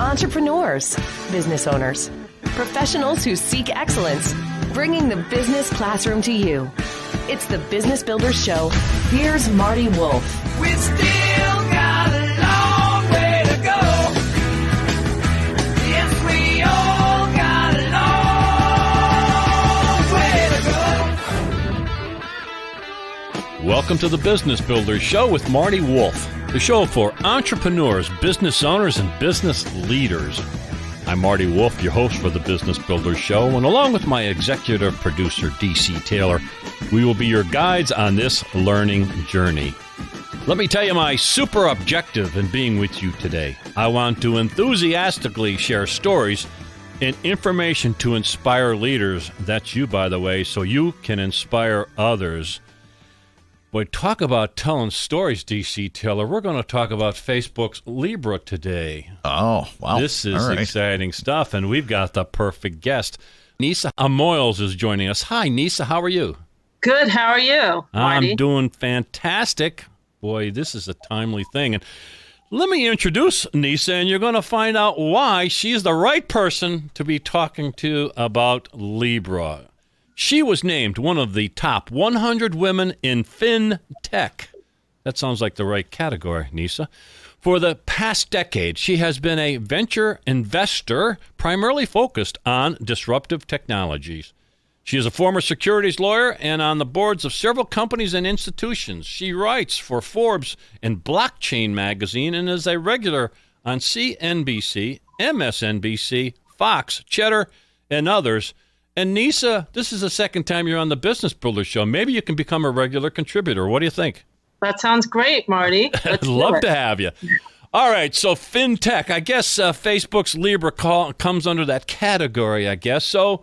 Entrepreneurs, business owners, professionals who seek excellence, bringing the business classroom to you. It's the Business Builders Show. Here's Marty Wolf. We still got a long way to go. Yes, we all got a long way to go. Welcome to the Business Builders Show with Marty Wolf, the show for entrepreneurs, business owners, and business leaders. I'm Marty Wolf, your host for the Business Builders Show, and along with my executive producer, DC Taylor, we will be your guides on this learning journey. Let me tell you my super objective in being with you today. I want to enthusiastically share stories and information to inspire leaders. That's you, by the way, so you can inspire others. Boy, talk about telling stories, DC Taylor. We're going to talk about Facebook's Libra today. Oh, wow. This is exciting stuff, and we've got the perfect guest. Nisa Amoils is joining us. Hi, Nisa. How are you? Good. How are you, Marty? I'm doing fantastic. Boy, this is a timely thing. And let me introduce Nisa, and you're going to find out why she's the right person to be talking to about Libra. She was named one of the top 100 women in FinTech. That sounds like the right category, Nisa. For the past decade, she has been a venture investor primarily focused on disruptive technologies. She is a former securities lawyer and on the boards of several companies and institutions. She writes for Forbes and Blockchain magazine and is a regular on CNBC, MSNBC, Fox, Cheddar, and others. And Nisa, this is the second time you're on the Business Builder Show. Maybe you can become a regular contributor. What do you think? That sounds great, Marty. I'd love to have you. All right, so FinTech. I guess Facebook's Libra comes under that category, I guess. So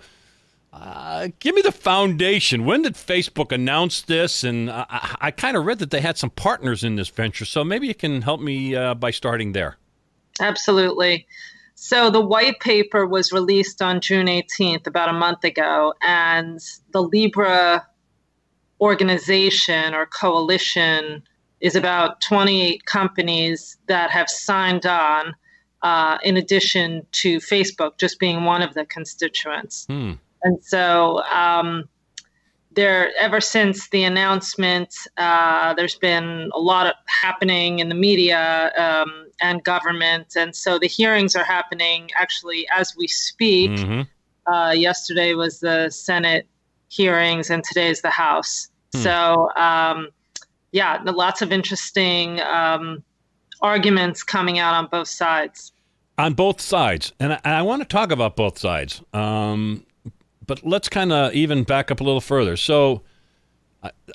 give me the foundation. When did Facebook announce this? And I kind of read that they had some partners in this venture. So maybe you can help me by starting there. Absolutely. So the white paper was released on June 18th, about a month ago, and the Libra organization or coalition is about 28 companies that have signed on, in addition to Facebook just being one of the constituents. And so ever since the announcement, there's been a lot happening in the media and government. And so the hearings are happening actually as we speak. Yesterday was the Senate hearings and today is the House. So, lots of interesting arguments coming out on both sides. On both sides. And I want to talk about both sides. But let's kind of even back up a little further. So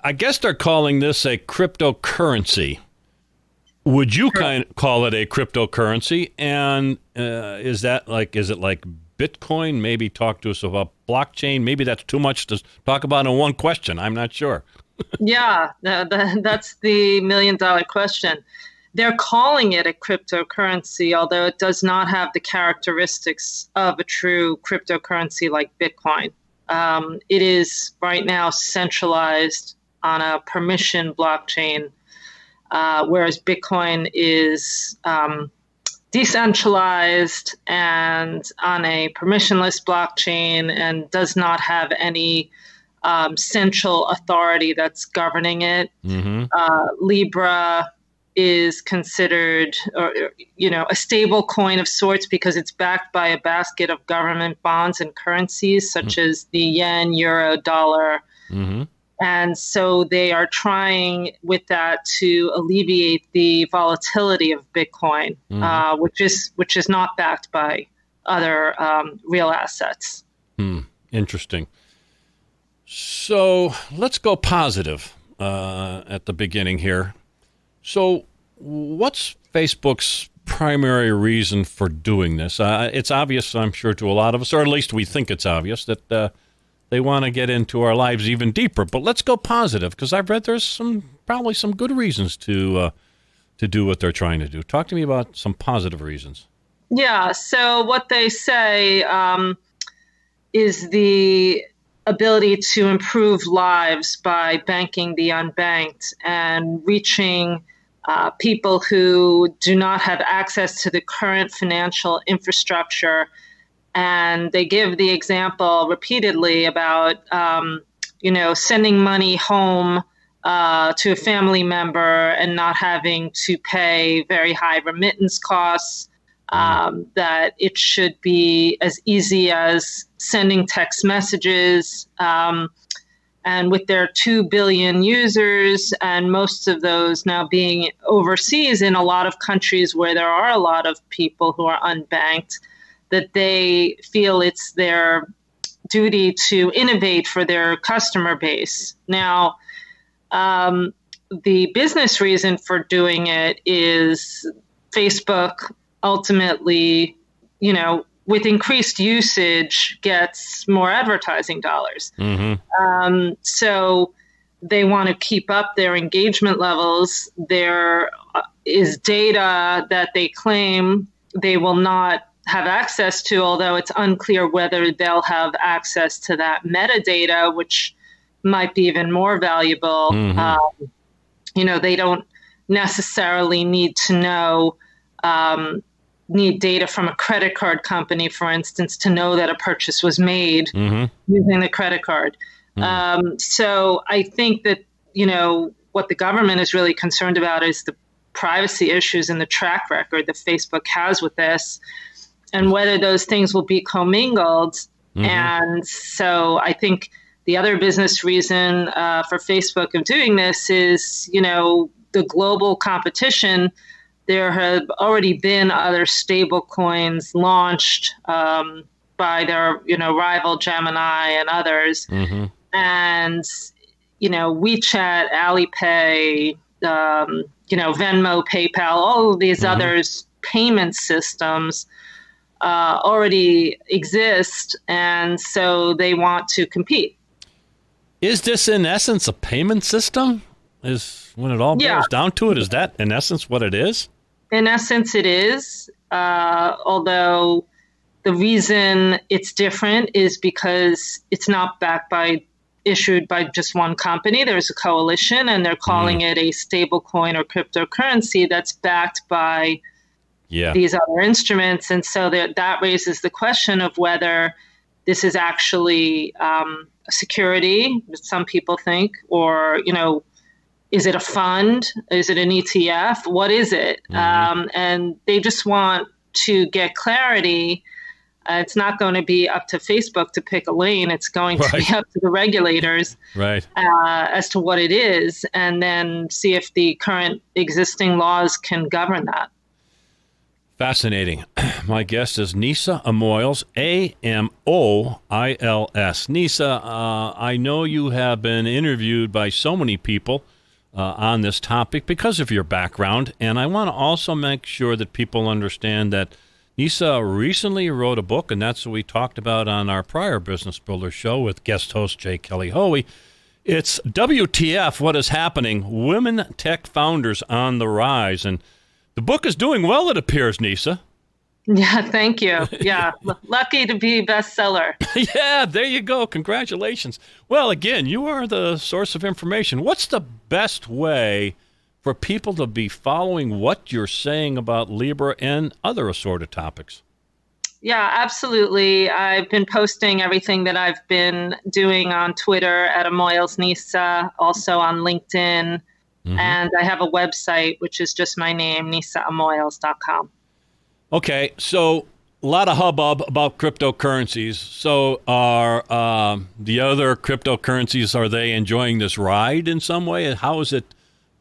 I guess they're calling this a cryptocurrency. Would you kind of call it a cryptocurrency? And is it like Bitcoin? Maybe talk to us about blockchain. Maybe that's too much to talk about in one question. I'm not sure. Yeah, that's the million-dollar question. They're calling it a cryptocurrency, although it does not have the characteristics of a true cryptocurrency like Bitcoin. It is right now centralized on a permission blockchain, whereas Bitcoin is decentralized and on a permissionless blockchain and does not have any central authority that's governing it. Libra is considered, a stable coin of sorts because it's backed by a basket of government bonds and currencies such as the yen, euro, dollar. And so they are trying with that to alleviate the volatility of Bitcoin, which is not backed by other real assets. Interesting. So let's go positive at the beginning here. So what's Facebook's primary reason for doing this? It's obvious, I'm sure, to a lot of us, or at least we think it's obvious, that they want to get into our lives even deeper. But let's go positive, because I've read there's probably some good reasons to do what they're trying to do. Talk to me about some positive reasons. Yeah, so what they say is the ability to improve lives by banking the unbanked and reaching people who do not have access to the current financial infrastructure. And they give the example repeatedly about, sending money home to a family member and not having to pay very high remittance costs, that it should be as easy as sending text messages. And with their 2 billion users, and most of those now being overseas in a lot of countries where there are a lot of people who are unbanked, that they feel it's their duty to innovate for their customer base. Now, the business reason for doing it is Facebook ultimately, with increased usage, gets more advertising dollars. Mm-hmm. So they want to keep up their engagement levels. There is data that they claim they will not have access to, although it's unclear whether they'll have access to that metadata, which might be even more valuable. Mm-hmm. They don't necessarily need to know, need data from a credit card company, for instance, to know that a purchase was made using the credit card. So I think that, what the government is really concerned about is the privacy issues and the track record that Facebook has with this, and whether those things will be commingled. And so I think the other business reason for Facebook of doing this is, the global competition. There have already been other stable coins launched by their, rival Gemini and others. And, WeChat, Alipay, Venmo, PayPal, all of these others payment systems already exist. And so they want to compete. Is this, in essence, a payment system? Is when it all boils down to it, is that, in essence, what it is? In essence, it is. Although the reason it's different is because it's not issued by just one company. There's a coalition, and they're calling it a stable coin or cryptocurrency that's backed by these other instruments. And so that raises the question of whether this is actually a security, some people think, or, is it a fund? Is it an ETF? What is it? And they just want to get clarity. It's not going to be up to Facebook to pick a lane. It's going to be up to the regulators as to what it is, and then see if the current existing laws can govern that. Fascinating. My guest is Nisa Amoils, Amoils. Nisa, I know you have been interviewed by so many people on this topic because of your background, and I want to also make sure that people understand that Nisa recently wrote a book, and that's what we talked about on our prior Business Builder show with guest host Jay Kelly Hoey. It's WTF, What is Happening? Women Tech Founders on the Rise. And the book is doing well, it appears, Nisa. Yeah, thank you. Yeah, lucky to be bestseller. Yeah, there you go. Congratulations. Well, again, you are the source of information. What's the best way for people to be following what you're saying about Libra and other assorted topics? Yeah, absolutely. I've been posting everything that I've been doing on Twitter at Amoils Nisa, also on LinkedIn. And I have a website, which is just my name, nisaamoils.com. Okay, so a lot of hubbub about cryptocurrencies. So are the other cryptocurrencies, are they enjoying this ride in some way? How is it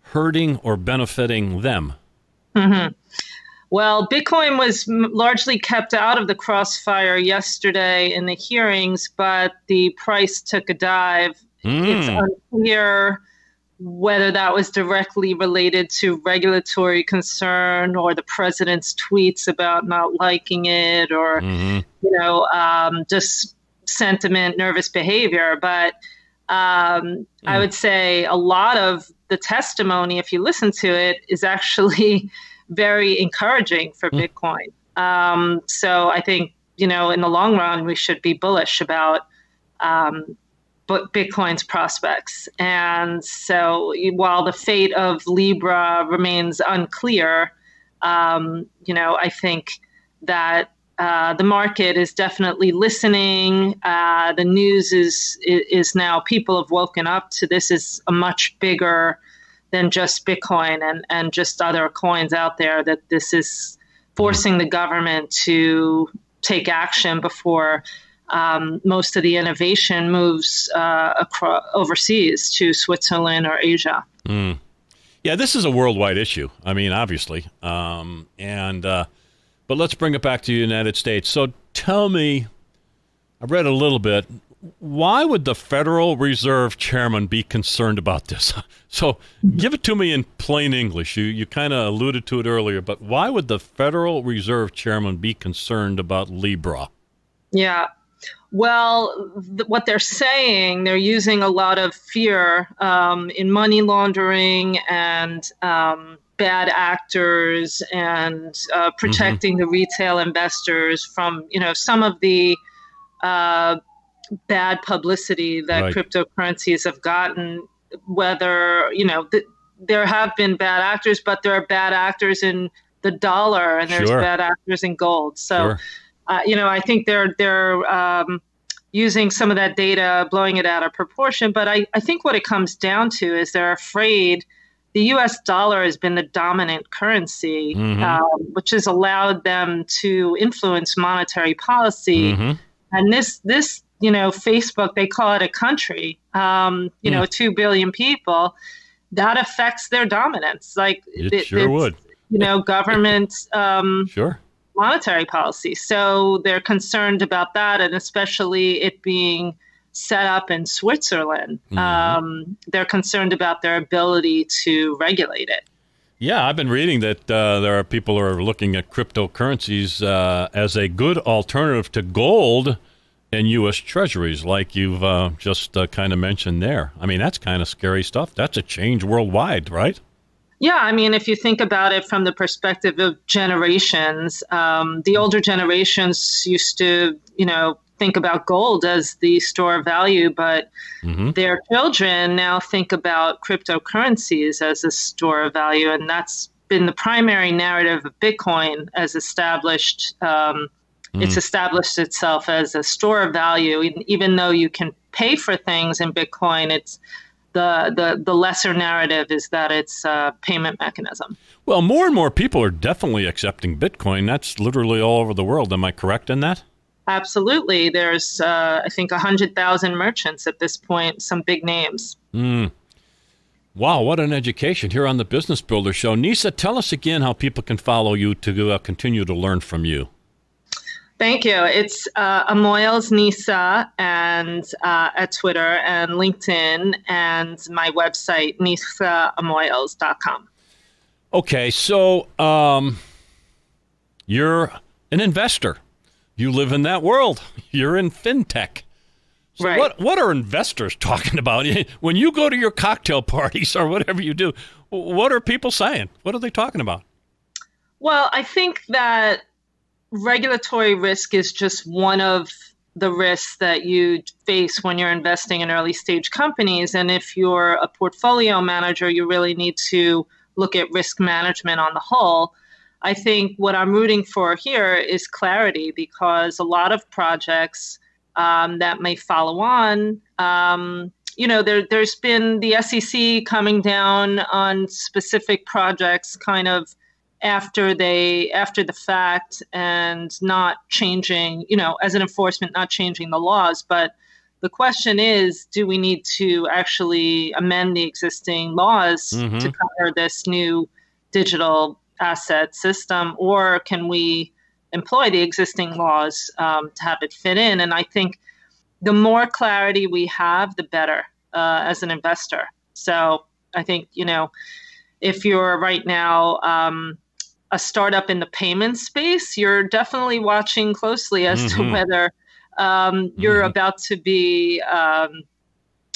hurting or benefiting them? Well, Bitcoin was largely kept out of the crossfire yesterday in the hearings, but the price took a dive. It's unclear whether that was directly related to regulatory concern or the president's tweets about not liking it, or just sentiment, nervous behavior. But I would say a lot of the testimony, if you listen to it, is actually very encouraging for Bitcoin. So I think, in the long run, we should be bullish about Bitcoin's prospects. And so while the fate of Libra remains unclear, I think that the market is definitely listening. The news is now, people have woken up to this is a much bigger than just Bitcoin and just other coins out there, that this is forcing the government to take action before most of the innovation moves overseas to Switzerland or Asia. Mm. Yeah, this is a worldwide issue. I mean, obviously. But let's bring it back to the United States. So tell me, I read a little bit, why would the Federal Reserve Chairman be concerned about this? So give it to me in plain English. You kind of alluded to it earlier, but why would the Federal Reserve Chairman be concerned about Libra? Yeah. Well, what they're saying, they're using a lot of fear in money laundering and bad actors and protecting the retail investors from, some of the bad publicity that cryptocurrencies have gotten. Whether, there have been bad actors, but there are bad actors in the dollar and there's bad actors in gold. So, I think they're using some of that data, blowing it out of proportion. But I think what it comes down to is they're afraid the U.S. dollar has been the dominant currency, which has allowed them to influence monetary policy. And this, Facebook, they call it a country, 2 billion people, that affects their dominance. Like it sure would. Government monetary policy. So they're concerned about that, and especially it being set up in Switzerland. They're concerned about their ability to regulate it. Yeah, I've been reading that there are people who are looking at cryptocurrencies as a good alternative to gold and U.S. Treasuries, like you've just kind of mentioned there. I mean, that's kind of scary stuff. That's a change worldwide, right? Yeah, I mean, if you think about it from the perspective of generations, the older generations used to, think about gold as the store of value, but their children now think about cryptocurrencies as a store of value. And that's been the primary narrative of Bitcoin as established. It's established itself as a store of value. Even though you can pay for things in Bitcoin, it's the lesser narrative is that it's a payment mechanism. Well, more and more people are definitely accepting Bitcoin. That's literally all over the world. Am I correct in that? Absolutely. There's, I think, 100,000 merchants at this point, some big names. Wow, what an education here on the Business Builder Show. Nisa, tell us again how people can follow you to continue to learn from you. Thank you. It's Amoils Nisa and at Twitter and LinkedIn and my website, nisaamoils.com. Okay, so you're an investor. You live in that world. You're in fintech. So right. What are investors talking about? When you go to your cocktail parties or whatever you do, what are people saying? What are they talking about? Well, I think that regulatory risk is just one of the risks that you face when you're investing in early stage companies. And if you're a portfolio manager, you really need to look at risk management on the whole. I think what I'm rooting for here is clarity, because a lot of projects that may follow on, there's been the SEC coming down on specific projects kind of after the fact and not changing, as an enforcement, not changing the laws. But the question is, do we need to actually amend the existing laws to cover this new digital asset system, or can we employ the existing laws to have it fit in? And I think the more clarity we have, the better as an investor. So I think, if you're right now a startup in the payment space, you're definitely watching closely as to whether you're about to be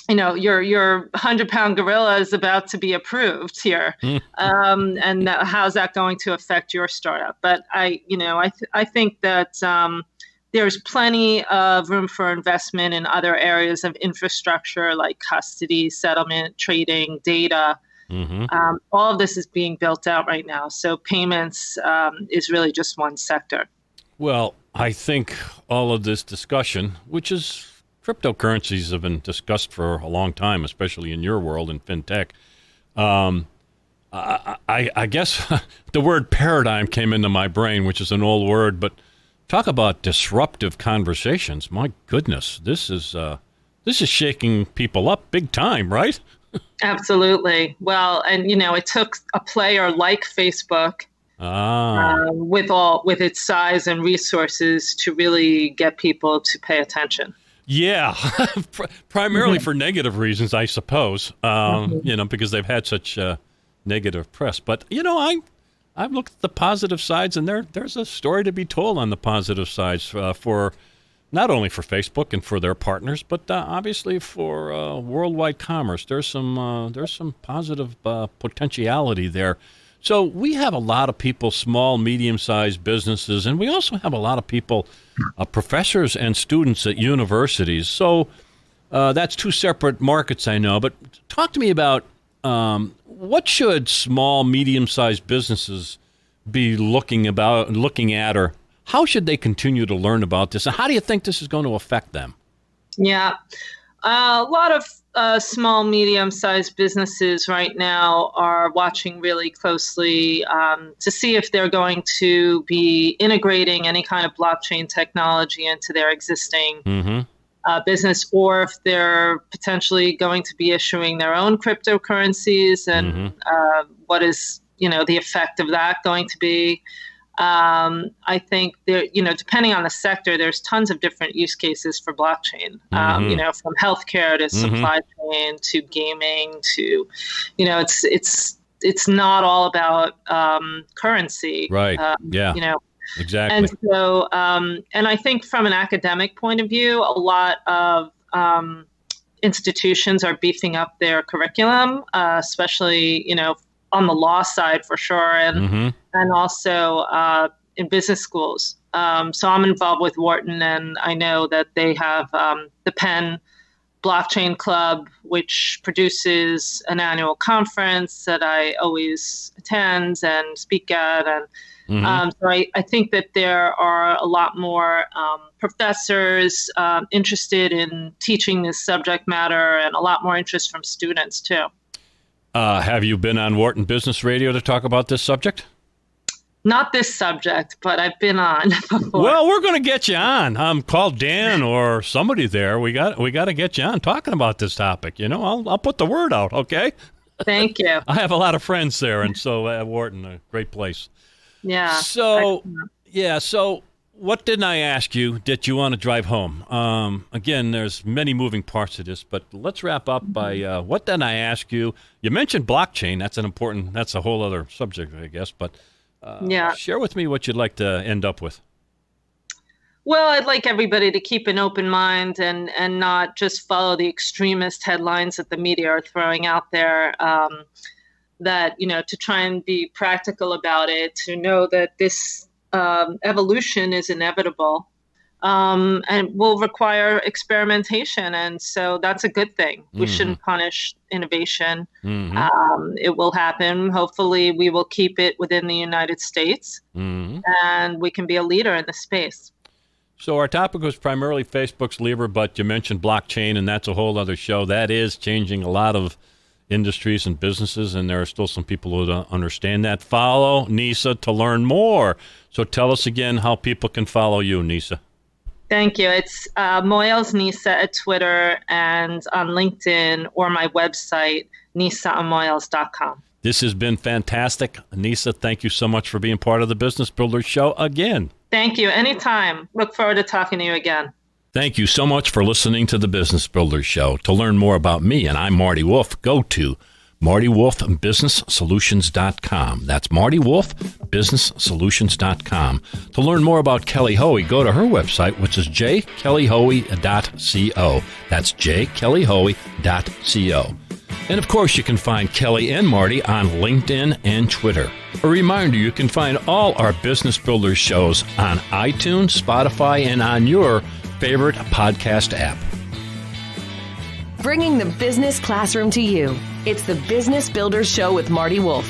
your 100-pound gorilla is about to be approved here, and how's that going to affect your startup? But I think that there's plenty of room for investment in other areas of infrastructure like custody, settlement, trading, data. All of this is being built out right now. So payments is really just one sector. Well, I think all of this discussion, which is cryptocurrencies have been discussed for a long time, especially in your world in fintech. I guess the word paradigm came into my brain, which is an old word, but talk about disruptive conversations. My goodness, this is shaking people up big time, right? Absolutely. Well, and it took a player like Facebook with its size and resources to really get people to pay attention. Yeah, primarily for negative reasons, I suppose. Because they've had such negative press. But I've looked at the positive sides, and there's a story to be told on the positive sides for not only for Facebook and for their partners, but obviously for worldwide commerce. There's some positive potentiality there. So we have a lot of people, small, medium-sized businesses, and we also have a lot of people, professors and students at universities. So that's two separate markets, I know. But talk to me about what should small, medium-sized businesses be looking at, or how should they continue to learn about this? And how do you think this is going to affect them? Yeah, a lot of small, medium-sized businesses right now are watching really closely to see if they're going to be integrating any kind of blockchain technology into their existing business, or if they're potentially going to be issuing their own cryptocurrencies, and what is the effect of that going to be. I think there, depending on the sector, there's tons of different use cases for blockchain. From healthcare to supply chain to gaming to, it's not all about currency, right? Exactly. And so, and I think from an academic point of view, a lot of institutions are beefing up their curriculum, especially on the law side for sure, and also in business schools. So I'm involved with Wharton, and I know that they have the Penn Blockchain Club, which produces an annual conference that I always attend and speak at. And so I think that there are a lot more professors interested in teaching this subject matter, and a lot more interest from students too. Have you been on Wharton Business Radio to talk about this subject? Not this subject, but I've been on before. Well, we're going to get you on. Call Dan or somebody there. We got to get you on talking about this topic. I'll put the word out. Okay. Thank you. I have a lot of friends there, and so at Wharton, a great place. Yeah. So So what didn't I ask you that you want to drive home? Again, there's many moving parts to this, but let's wrap up by what didn't I ask you? You mentioned blockchain. That's a whole other subject, I guess. But share with me what you'd like to end up with. Well, I'd like everybody to keep an open mind and not just follow the extremist headlines that the media are throwing out there. To try and be practical about it, to know that this evolution is inevitable and will require experimentation. And so that's a good thing. We shouldn't punish innovation. It will happen. Hopefully we will keep it within the United States and we can be a leader in the space. So our topic was primarily Facebook's Libra, but you mentioned blockchain, and that's a whole other show. That is changing a lot of industries and businesses, and there are still some people who don't understand that. Follow Nisa to learn more. So tell us again how people can follow you, Nisa. Thank you. It's Amoils Nisa at Twitter and on LinkedIn, or my website, nisaamoils.com. This has been fantastic. Nisa, thank you so much for being part of the Business Builders Show again. Thank you. Anytime. Look forward to talking to you again. Thank you so much for listening to the Business Builders Show. To learn more about me, and I'm Marty Wolf, go to MartyWolfBusinessSolutions.com. That's MartyWolfBusinessSolutions.com. To learn more about Kelly Hoey, go to her website, which is jkellyhoey.co. That's jkellyhoey.co. And of course, you can find Kelly and Marty on LinkedIn and Twitter. A reminder, you can find all our Business Builders shows on iTunes, Spotify, and on your favorite podcast app. Bringing the business classroom to you. It's the Business Builders Show with Marty Wolf.